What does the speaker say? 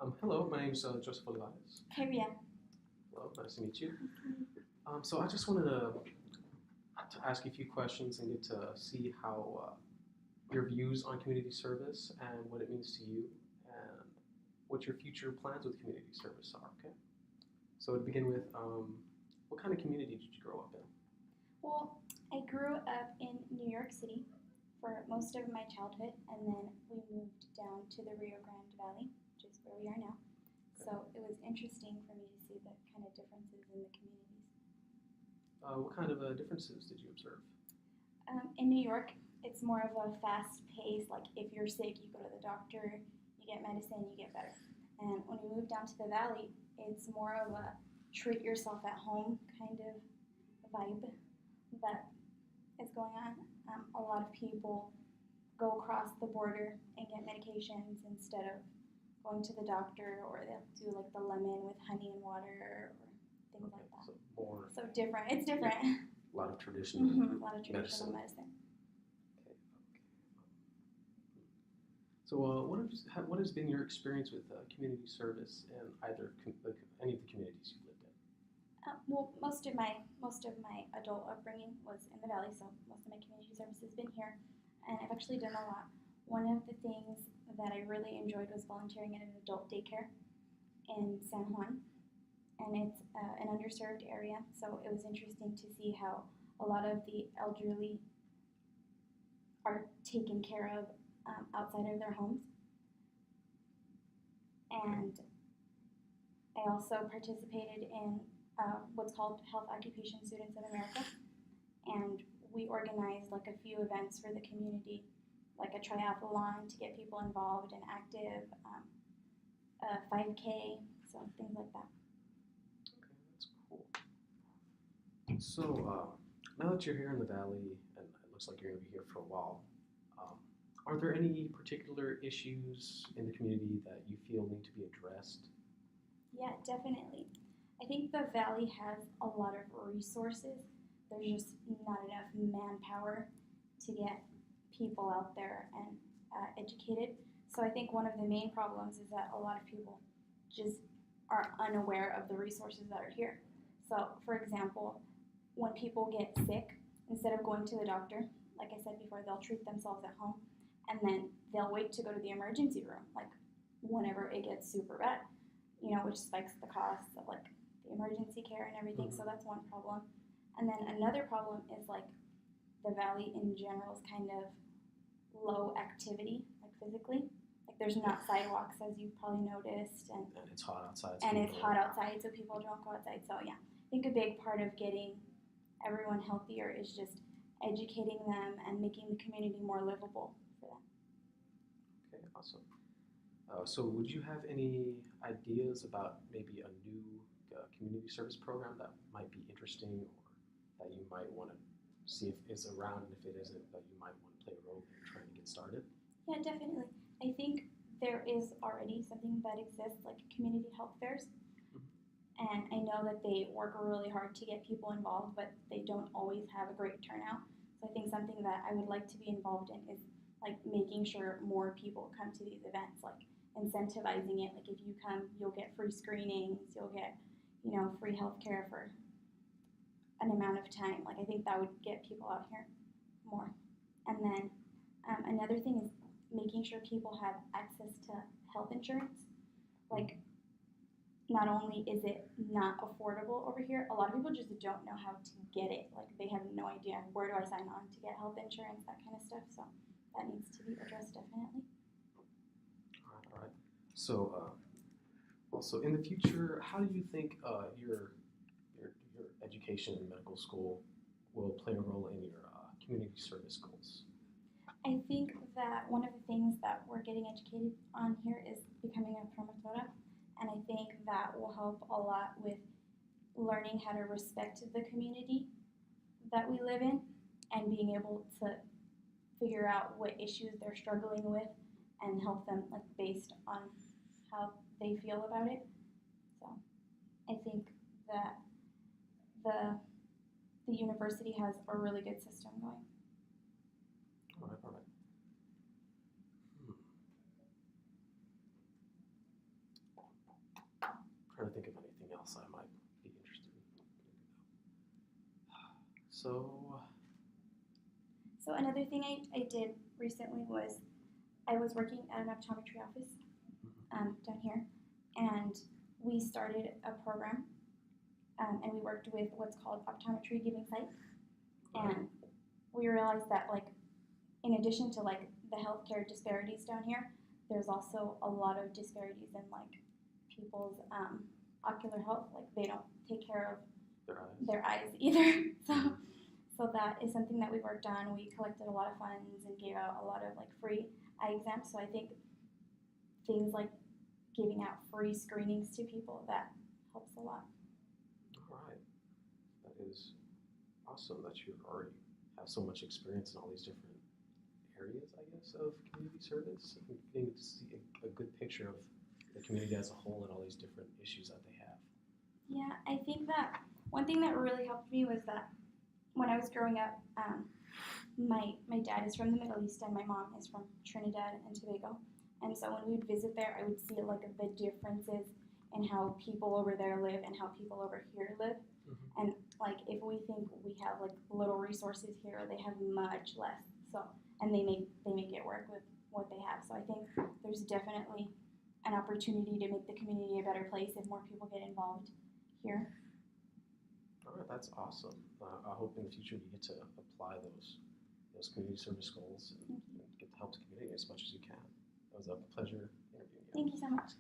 Hello, my name is Joseph Oliverez. Caribbean. Hello, nice to meet you. So I just wanted to ask you a few questions and get to see how your views on community service and what it means to you and what your future plans with community service are, okay? So to begin with, what kind of community did you grow up in? Well, I grew up in New York City for most of my childhood, and then we moved down to the Rio Grande Valley, which is where we are now. So it was interesting for me to see the kind of differences in the communities. What kind of differences did you observe? In New York, it's more of a fast pace, like if you're sick, you go to the doctor, you get medicine, you get better. And when we moved down to the valley, it's more of a treat yourself at home kind of vibe that is going on. A lot of people go across the border and get medications instead of going to the doctor, or they'll do like the lemon with honey and water or things like that. So more, So different. It's different. a lot of traditional A lot of traditional medicine. Okay, okay. So, what has been your experience with community service in any of the communities you've lived in? Well, most of my adult upbringing was in the valley, so most of my community service has been here, and I've actually done a lot. One of the things that I really enjoyed was volunteering at an adult daycare in San Juan, and it's an underserved area, so it was interesting to see how a lot of the elderly are taken care of outside of their homes. And I also participated in what's called Health Occupation Students of America, and we organized like a few events for the community, like a triathlon to get people involved and active, a 5K, so things like that. Okay, that's cool. So, now that you're here in the valley, and it looks like you're going to be here for a while, are there any particular issues in the community that you feel need to be addressed? Yeah, definitely. I think the valley has a lot of resources. There's just not enough manpower to get people out there and educated. So I think one of the main problems is that a lot of people just are unaware of the resources that are here. So, for example, when people get sick, instead of going to the doctor, like I said before, they'll treat themselves at home, and then they'll wait to go to the emergency room, like whenever it gets super bad, which spikes the costs of like the emergency care and everything. Mm-hmm. So that's one problem. And then another problem is like the valley in general is kind of low activity, like physically. Like there's not sidewalks, as you've probably noticed, and it's hot outside. So people don't go outside. So yeah, I think a big part of getting everyone healthier is just educating them and making the community more livable for them. Okay, awesome. So would you have any ideas about maybe a new community service program that might be interesting, or that you might want to see if it's around, and if it isn't, that you might want to play a role in trying to get started? Yeah, definitely. I think there is already something that exists, like community health fairs. And I know that they work really hard to get people involved, but they don't always have a great turnout. So I think something that I would like to be involved in is like making sure more people come to these events, like incentivizing it. Like if you come, you'll get free screenings, you'll get, free healthcare for an amount of time. Like I think that would get people out here more. And then another thing is making sure people have access to health insurance. Like not only is it not affordable over here, a lot of people just don't know how to get it. Like they have no idea, where do I sign on to get health insurance, that kind of stuff. So that needs to be addressed definitely. All right. So also in the future, how do you think your education in medical school will play a role in your community service goals? I think that one of the things that we're getting educated on here is becoming a promotora. And I think that will help a lot with learning how to respect the community that we live in and being able to figure out what issues they're struggling with and help them like based on how they feel about it. So I think that the university has a really good system going. All right, all right. trying to think of anything else I might be interested in. So, So another thing I did recently was I was working at an optometry office down here, and we started a program, and we worked with what's called optometry giving sight, and we realized that like in addition to like the healthcare disparities down here, there's also a lot of disparities in like people's ocular health. Like they don't take care of their eyes either. So that is something that we worked on. We collected a lot of funds and gave out a lot of like free eye exams. So I think things like giving out free screenings to people, that helps a lot. all right, that is awesome that you already have so much experience in all these different areas, I guess, of community service, and getting to see a good picture of the community as a whole and all these different issues that they have. Yeah, I think that one thing that really helped me was that when I was growing up, my dad is from the Middle East and my mom is from Trinidad and Tobago. And so when we would visit there, I would see like the differences in how people over there live and how people over here live. Mm-hmm. And like if we think we have like little resources here, they have much less. So and they make it work with what they have. So I think there's definitely an opportunity to make the community a better place if more people get involved here. All right, that's awesome. I hope in the future you get to apply those community service goals and get to help the community as much as you can. It was a pleasure interviewing you. Thank you so much.